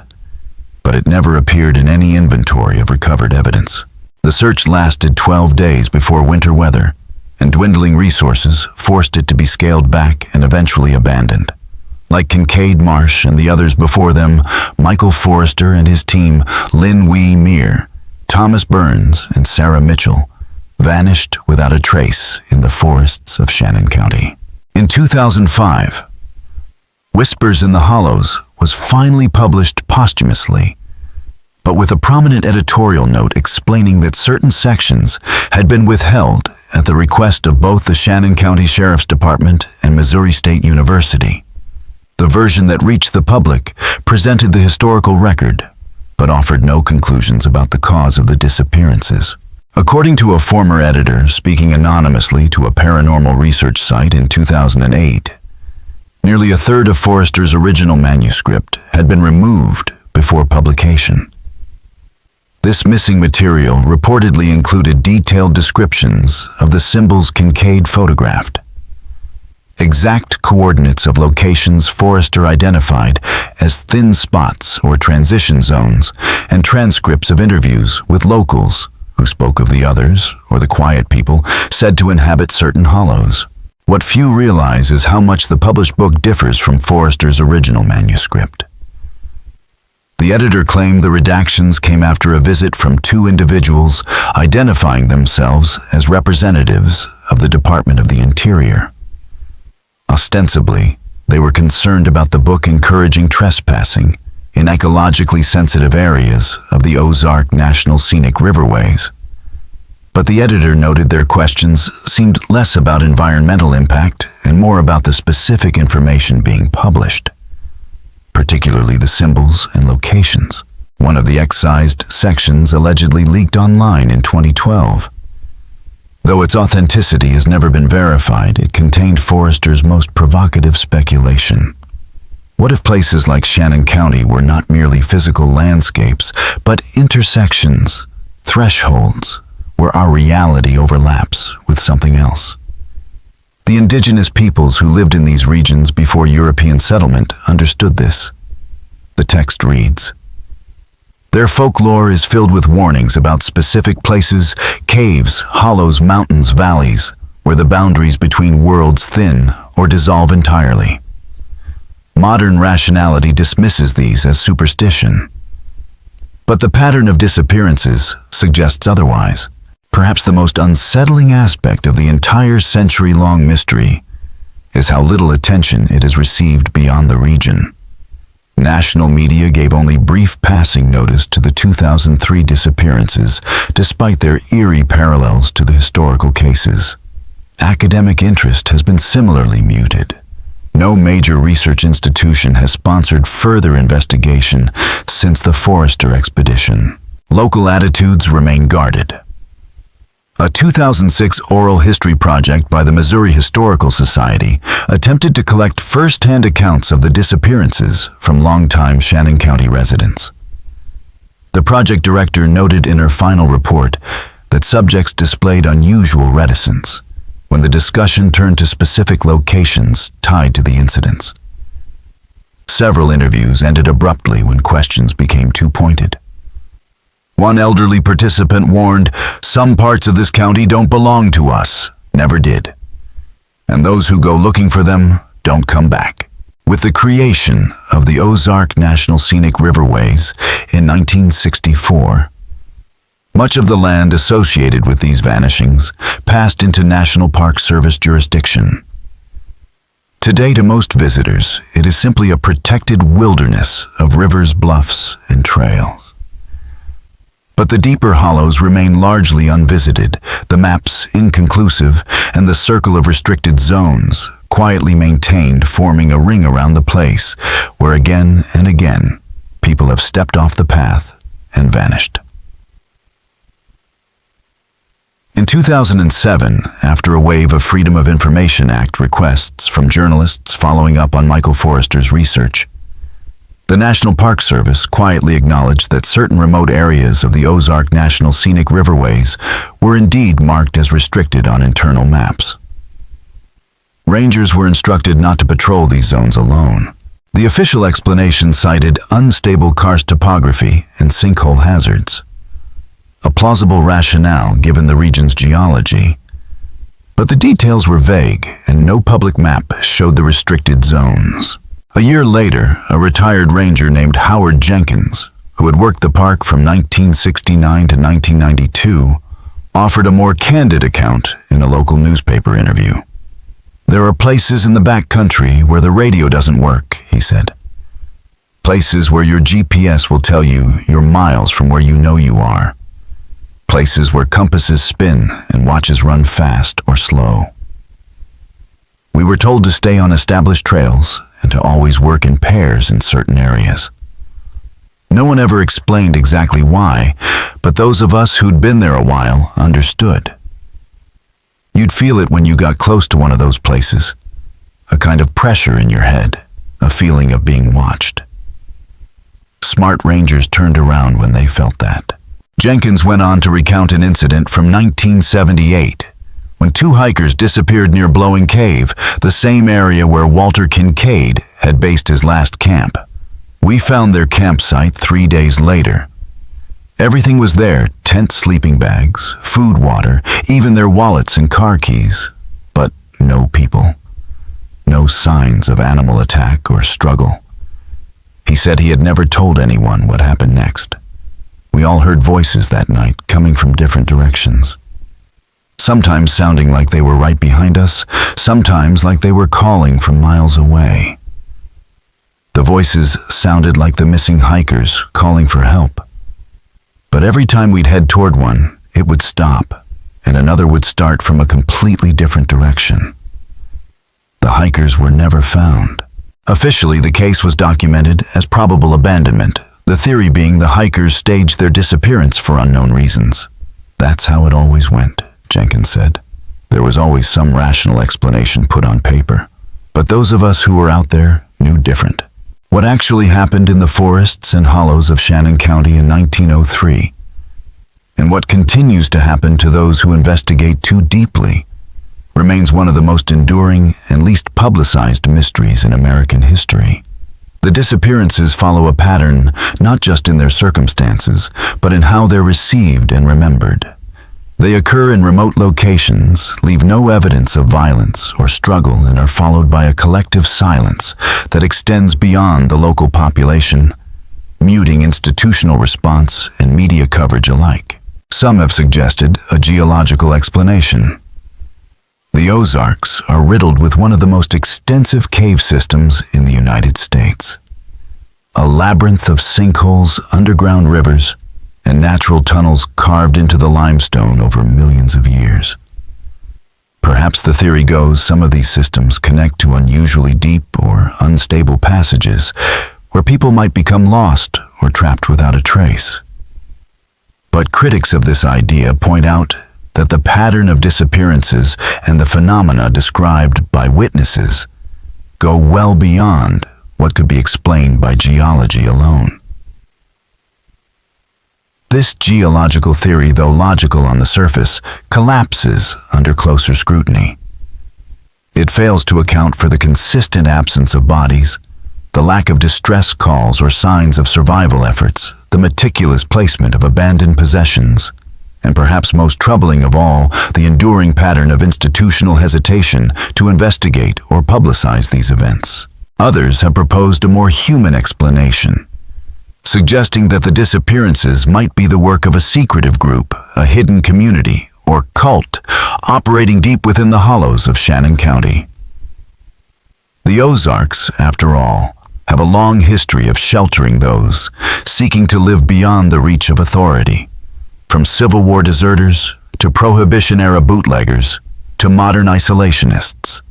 but it never appeared in any inventory of recovered evidence. The search lasted 12 days before winter weather, and dwindling resources forced it to be scaled back and eventually abandoned. Like Kincaid Marsh and the others before them, Michael Forrester and his team, Lynn Wee Meir, Thomas Burns, and Sarah Mitchell, vanished without a trace in the forests of Shannon County. In 2005, Whispers in the Hollows was finally published posthumously, but with a prominent editorial note explaining that certain sections had been withheld at the request of both the Shannon County Sheriff's Department and Missouri State University. The version that reached the public presented the historical record, but offered no conclusions about the cause of the disappearances. According to a former editor speaking anonymously to a paranormal research site in 2008, nearly a third of Forrester's original manuscript had been removed before publication. This missing material reportedly included detailed descriptions of the symbols Kincaid photographed, exact coordinates of locations Forrester identified as thin spots or transition zones, and transcripts of interviews with locals who spoke of the others, or the quiet people, said to inhabit certain hollows. What few realize is how much the published book differs from Forrester's original manuscript. The editor claimed the redactions came after a visit from 2 individuals identifying themselves as representatives of the Department of the Interior. Ostensibly, they were concerned about the book encouraging trespassing in ecologically sensitive areas of the Ozark National Scenic Riverways. But the editor noted their questions seemed less about environmental impact and more about the specific information being published, particularly the symbols and locations. One of the excised sections allegedly leaked online in 2012. Though its authenticity has never been verified, it contained Forrester's most provocative speculation. What if places like Shannon County were not merely physical landscapes, but intersections, thresholds, where our reality overlaps with something else? The indigenous peoples who lived in these regions before European settlement understood this. The text reads, "Their folklore is filled with warnings about specific places, caves, hollows, mountains, valleys, where the boundaries between worlds thin or dissolve entirely. Modern rationality dismisses these as superstition. But the pattern of disappearances suggests otherwise. Perhaps the most unsettling aspect of the entire century-long mystery is how little attention it has received beyond the region. National media gave only brief passing notice to the 2003 disappearances, despite their eerie parallels to the historical cases. Academic interest has been similarly muted. No major research institution has sponsored further investigation since the Forrester expedition. Local attitudes remain guarded. A 2006 oral history project by the Missouri Historical Society attempted to collect first-hand accounts of the disappearances from longtime Shannon County residents. The project director noted in her final report that subjects displayed unusual reticence when the discussion turned to specific locations tied to the incidents. Several interviews ended abruptly when questions became too pointed. One elderly participant warned, "Some parts of this county don't belong to us, never did. And those who go looking for them don't come back." With the creation of the Ozark National Scenic Riverways in 1964, much of the land associated with these vanishings passed into National Park Service jurisdiction. Today, to most visitors, it is simply a protected wilderness of rivers, bluffs, and trails. But the deeper hollows remain largely unvisited, the maps inconclusive, and the circle of restricted zones quietly maintained, forming a ring around the place where again and again people have stepped off the path and vanished. In 2007, after a wave of Freedom of Information Act requests from journalists following up on Michael Forrester's research, the National Park Service quietly acknowledged that certain remote areas of the Ozark National Scenic Riverways were indeed marked as restricted on internal maps. Rangers were instructed not to patrol these zones alone. The official explanation cited unstable karst topography and sinkhole hazards, a plausible rationale given the region's geology. But the details were vague, and no public map showed the restricted zones. A year later, a retired ranger named Howard Jenkins, who had worked the park from 1969 to 1992, offered a more candid account in a local newspaper interview. "There are places in the back country where the radio doesn't work," he said. "Places where your GPS will tell you you're miles from where you know you are. Places where compasses spin and watches run fast or slow. We were told to stay on established trails and to always work in pairs in certain areas. No one ever explained exactly why, but those of us who'd been there a while understood. You'd feel it when you got close to one of those places, a kind of pressure in your head, a feeling of being watched. Smart rangers turned around when they felt that." Jenkins went on to recount an incident from 1978, when two hikers disappeared near Blowing Cave, the same area where Walter Kincaid had based his last camp. "We found their campsite 3 days later. Everything was there, tent, sleeping bags, food, water, even their wallets and car keys. But no people. No signs of animal attack or struggle." He said he had never told anyone what happened next. "We all heard voices that night coming from different directions. Sometimes sounding like they were right behind us, sometimes like they were calling from miles away. The voices sounded like the missing hikers calling for help. But every time we'd head toward one, it would stop, and another would start from a completely different direction. The hikers were never found." Officially, the case was documented as probable abandonment, the theory being the hikers staged their disappearance for unknown reasons. "That's how it always went," Jenkins said. "There was always some rational explanation put on paper. But those of us who were out there knew different. What actually happened in the forests and hollows of Shannon County in 1903, and what continues to happen to those who investigate too deeply, remains one of the most enduring and least publicized mysteries in American history. The disappearances follow a pattern not just in their circumstances, but in how they're received and remembered. They occur in remote locations, leave no evidence of violence or struggle, and are followed by a collective silence that extends beyond the local population, muting institutional response and media coverage alike. Some have suggested a geological explanation. The Ozarks are riddled with one of the most extensive cave systems in the United States. A labyrinth of sinkholes, underground rivers, and natural tunnels carved into the limestone over millions of years. Perhaps the theory goes some of these systems connect to unusually deep or unstable passages where people might become lost or trapped without a trace. But critics of this idea point out that the pattern of disappearances and the phenomena described by witnesses go well beyond what could be explained by geology alone. This geological theory, though logical on the surface, collapses under closer scrutiny. It fails to account for the consistent absence of bodies, the lack of distress calls or signs of survival efforts, the meticulous placement of abandoned possessions, and perhaps most troubling of all, the enduring pattern of institutional hesitation to investigate or publicize these events. Others have proposed a more human explanation, suggesting that the disappearances might be the work of a secretive group, a hidden community, or cult operating deep within the hollows of Shannon County. The Ozarks, after all, have a long history of sheltering those seeking to live beyond the reach of authority, from Civil War deserters to Prohibition-era bootleggers to modern isolationists.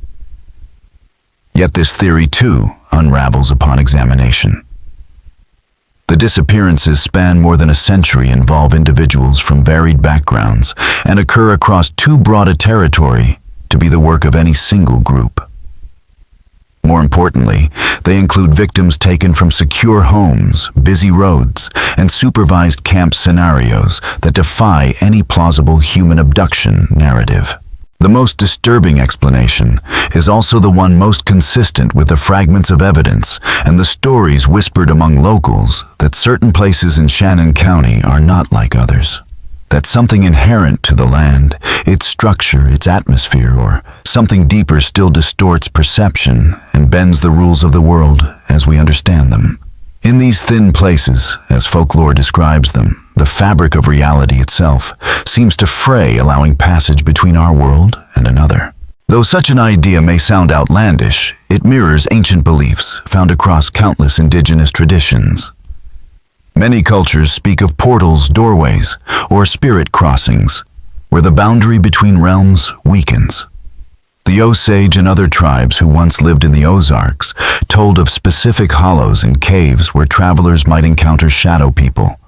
Yet this theory, too, unravels upon examination. The disappearances span more than a century, involve individuals from varied backgrounds, and occur across too broad a territory to be the work of any single group. More importantly, they include victims taken from secure homes, busy roads, and supervised camp scenarios that defy any plausible human abduction narrative. The most disturbing explanation is also the one most consistent with the fragments of evidence and the stories whispered among locals that certain places in Shannon County are not like others. That something inherent to the land, its structure, its atmosphere, or something deeper still distorts perception and bends the rules of the world as we understand them. In these thin places, as folklore describes them, the fabric of reality itself seems to fray, allowing passage between our world and another. Though such an idea may sound outlandish, it mirrors ancient beliefs found across countless indigenous traditions. Many cultures speak of portals, doorways, or spirit crossings, where the boundary between realms weakens. The Osage and other tribes who once lived in the Ozarks told of specific hollows and caves where travelers might encounter shadow people,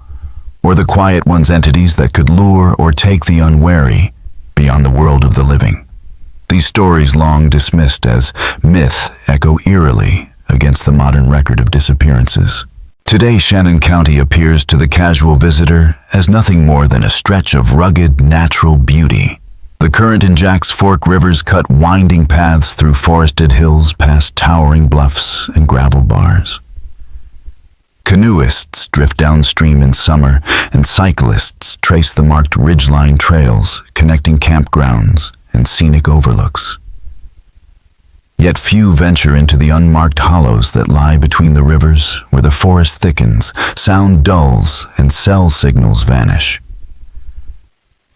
or the quiet ones, entities that could lure or take the unwary beyond the world of the living. These stories, long dismissed as myth, echo eerily against the modern record of disappearances. Today, Shannon County appears to the casual visitor as nothing more than a stretch of rugged, natural beauty. The Current and Jack's Fork rivers cut winding paths through forested hills past towering bluffs and gravel bars. Canoeists drift downstream in summer, and cyclists trace the marked ridgeline trails connecting campgrounds and scenic overlooks. Yet few venture into the unmarked hollows that lie between the rivers, where the forest thickens, sound dulls, and cell signals vanish.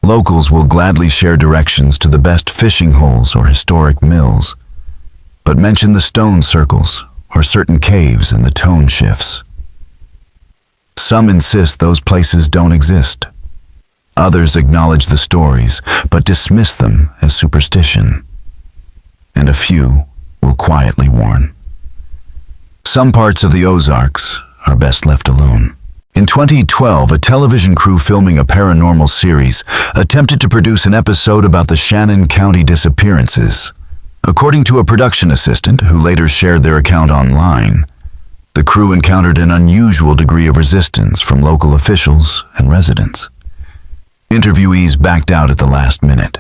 Locals will gladly share directions to the best fishing holes or historic mills, but mention the stone circles or certain caves and the tone shifts. Some insist those places don't exist. Others acknowledge the stories, but dismiss them as superstition. And a few will quietly warn. Some parts of the Ozarks are best left alone. In 2012, a television crew filming a paranormal series attempted to produce an episode about the Shannon County disappearances. According to a production assistant who later shared their account online, the crew encountered an unusual degree of resistance from local officials and residents. Interviewees backed out at the last minute.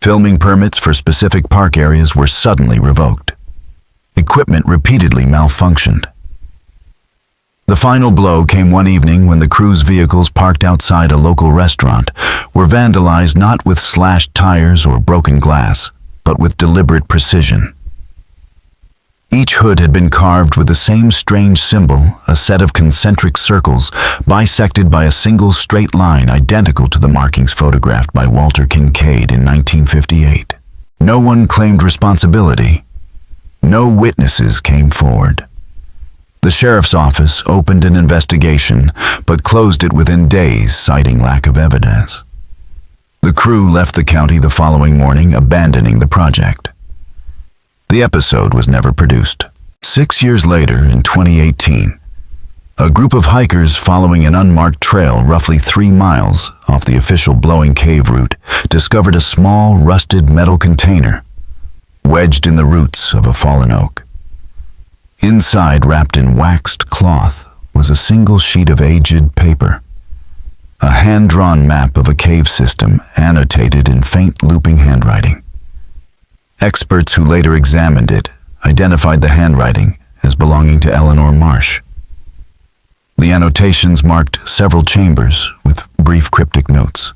Filming permits for specific park areas were suddenly revoked. Equipment repeatedly malfunctioned. The final blow came one evening when the crew's vehicles parked outside a local restaurant were vandalized not with slashed tires or broken glass, but with deliberate precision. Each hood had been carved with the same strange symbol, a set of concentric circles bisected by a single straight line identical to the markings photographed by Walter Kincaid in 1958. No one claimed responsibility. No witnesses came forward. The sheriff's office opened an investigation, but closed it within days, citing lack of evidence. The crew left the county the following morning, abandoning the project. The episode was never produced. 6 years later, in 2018, a group of hikers following an unmarked trail roughly 3 miles off the official Blowing Cave route discovered a small, rusted metal container wedged in the roots of a fallen oak. Inside, wrapped in waxed cloth, was a single sheet of aged paper, a hand-drawn map of a cave system annotated in faint looping handwriting. Experts who later examined it identified the handwriting as belonging to Eleanor Marsh. The annotations marked several chambers with brief cryptic notes.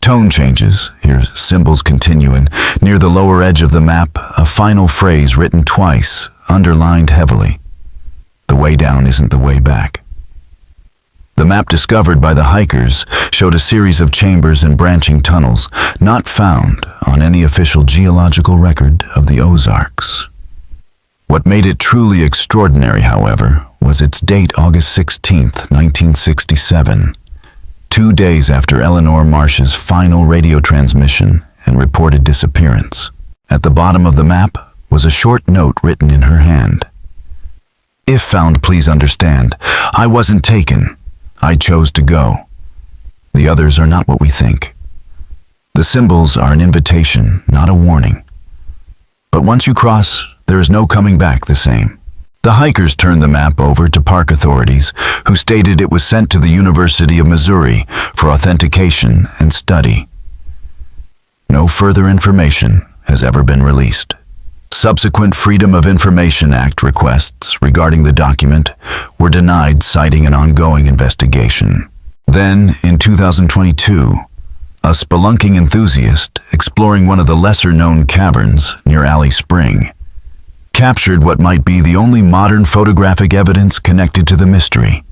Tone changes, here symbols continue, and near the lower edge of the map, a final phrase written twice, underlined heavily. The way down isn't the way back. The map discovered by the hikers showed a series of chambers and branching tunnels not found on any official geological record of the Ozarks. What made it truly extraordinary, however, was its date, August 16, 1967, 2 days after Eleanor Marsh's final radio transmission and reported disappearance. At the bottom of the map was a short note written in her hand. "If found, please understand, I wasn't taken. I chose to go. The others are not what we think." The symbols are an invitation, not a warning. But once you cross, there is no coming back the same. The hikers turned the map over to park authorities, who stated it was sent to the University of Missouri for authentication and study. No further information has ever been released. Subsequent Freedom of Information Act requests regarding the document were denied, citing an ongoing investigation. Then, in 2022, a spelunking enthusiast exploring one of the lesser-known caverns near Alley Spring captured what might be the only modern photographic evidence connected to the mystery.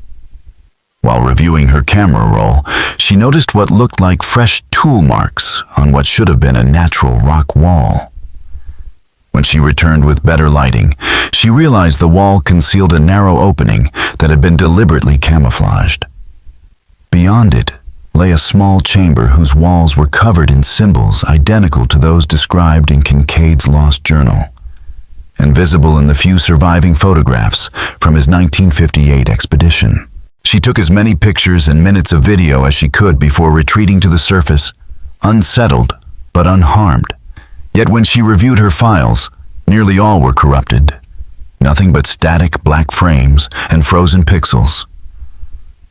While reviewing her camera roll, she noticed what looked like fresh tool marks on what should have been a natural rock wall. When she returned with better lighting, she realized the wall concealed a narrow opening that had been deliberately camouflaged. Beyond it lay a small chamber whose walls were covered in symbols identical to those described in Kincaid's lost journal, and visible in the few surviving photographs from his 1958 expedition. She took as many pictures and minutes of video as she could before retreating to the surface, unsettled but unharmed. Yet when she reviewed her files, nearly all were corrupted. Nothing but static black frames and frozen pixels.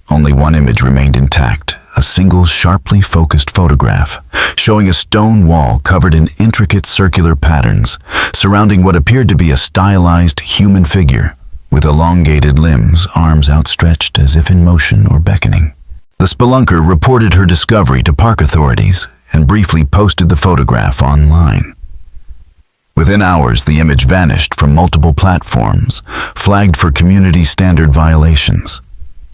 Only one image remained intact, a single sharply focused photograph, showing a stone wall covered in intricate circular patterns, surrounding what appeared to be a stylized human figure, with elongated limbs, arms outstretched as if in motion or beckoning. The spelunker reported her discovery to park authorities and briefly posted the photograph online. Within hours, the image vanished from multiple platforms, flagged for community standard violations.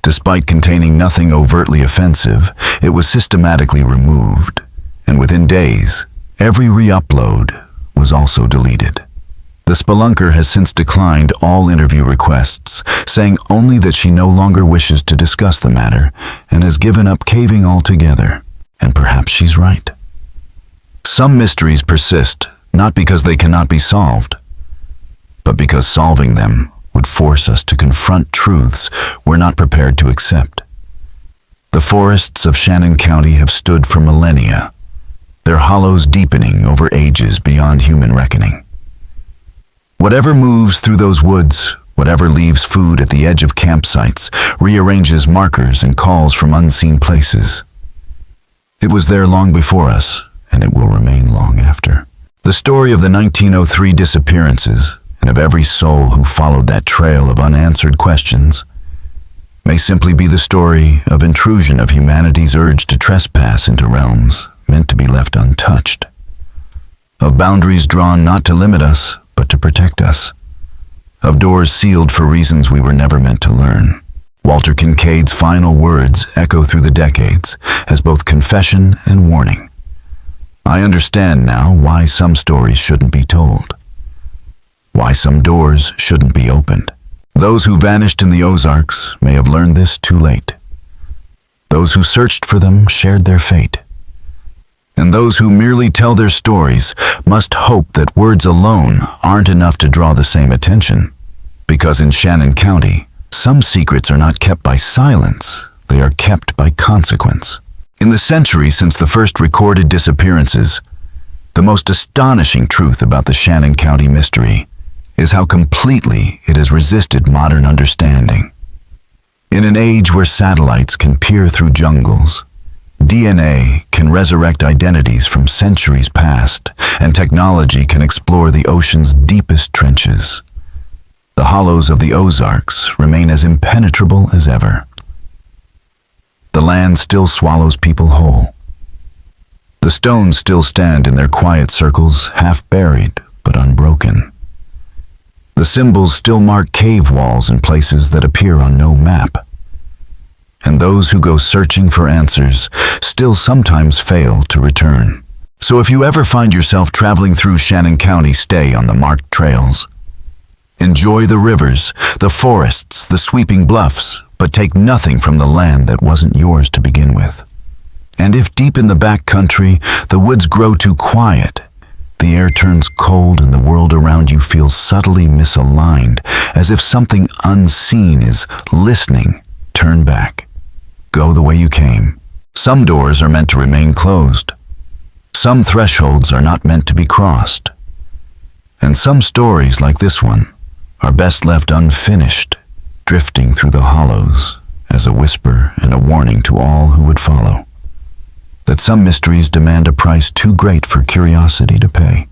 Despite containing nothing overtly offensive, it was systematically removed, and within days, every re-upload was also deleted. The spelunker has since declined all interview requests, saying only that she no longer wishes to discuss the matter and has given up caving altogether. And perhaps she's right. Some mysteries persist, not because they cannot be solved, but because solving them would force us to confront truths we're not prepared to accept. The forests of Shannon County have stood for millennia, their hollows deepening over ages beyond human reckoning. Whatever moves through those woods, whatever leaves food at the edge of campsites, rearranges markers and calls from unseen places. It was there long before us, and it will remain long after. The story of the 1903 disappearances, and of every soul who followed that trail of unanswered questions, may simply be the story of intrusion of humanity's urge to trespass into realms meant to be left untouched, of boundaries drawn not to limit us, but to protect us, of doors sealed for reasons we were never meant to learn. Walter Kincaid's final words echo through the decades as both confession and warning. I understand now why some stories shouldn't be told, why some doors shouldn't be opened. Those who vanished in the Ozarks may have learned this too late. Those who searched for them shared their fate. And those who merely tell their stories must hope that words alone aren't enough to draw the same attention. Because in Shannon County, some secrets are not kept by silence, they are kept by consequence. In the century since the first recorded disappearances, the most astonishing truth about the Shannon County mystery is how completely it has resisted modern understanding. In an age where satellites can peer through jungles, DNA can resurrect identities from centuries past, and technology can explore the ocean's deepest trenches, the hollows of the Ozarks remain as impenetrable as ever. The land still swallows people whole. The stones still stand in their quiet circles, half buried but unbroken. The symbols still mark cave walls in places that appear on no map. And those who go searching for answers still sometimes fail to return. So if you ever find yourself traveling through Shannon County, stay on the marked trails. Enjoy the rivers, the forests, the sweeping bluffs, but take nothing from the land that wasn't yours to begin with. And if deep in the back country the woods grow too quiet, the air turns cold and the world around you feels subtly misaligned, as if something unseen is listening, turn back. Go the way you came. Some doors are meant to remain closed. Some thresholds are not meant to be crossed. And some stories, like this one, are best left unfinished, drifting through the hollows as a whisper and a warning to all who would follow. That some mysteries demand a price too great for curiosity to pay.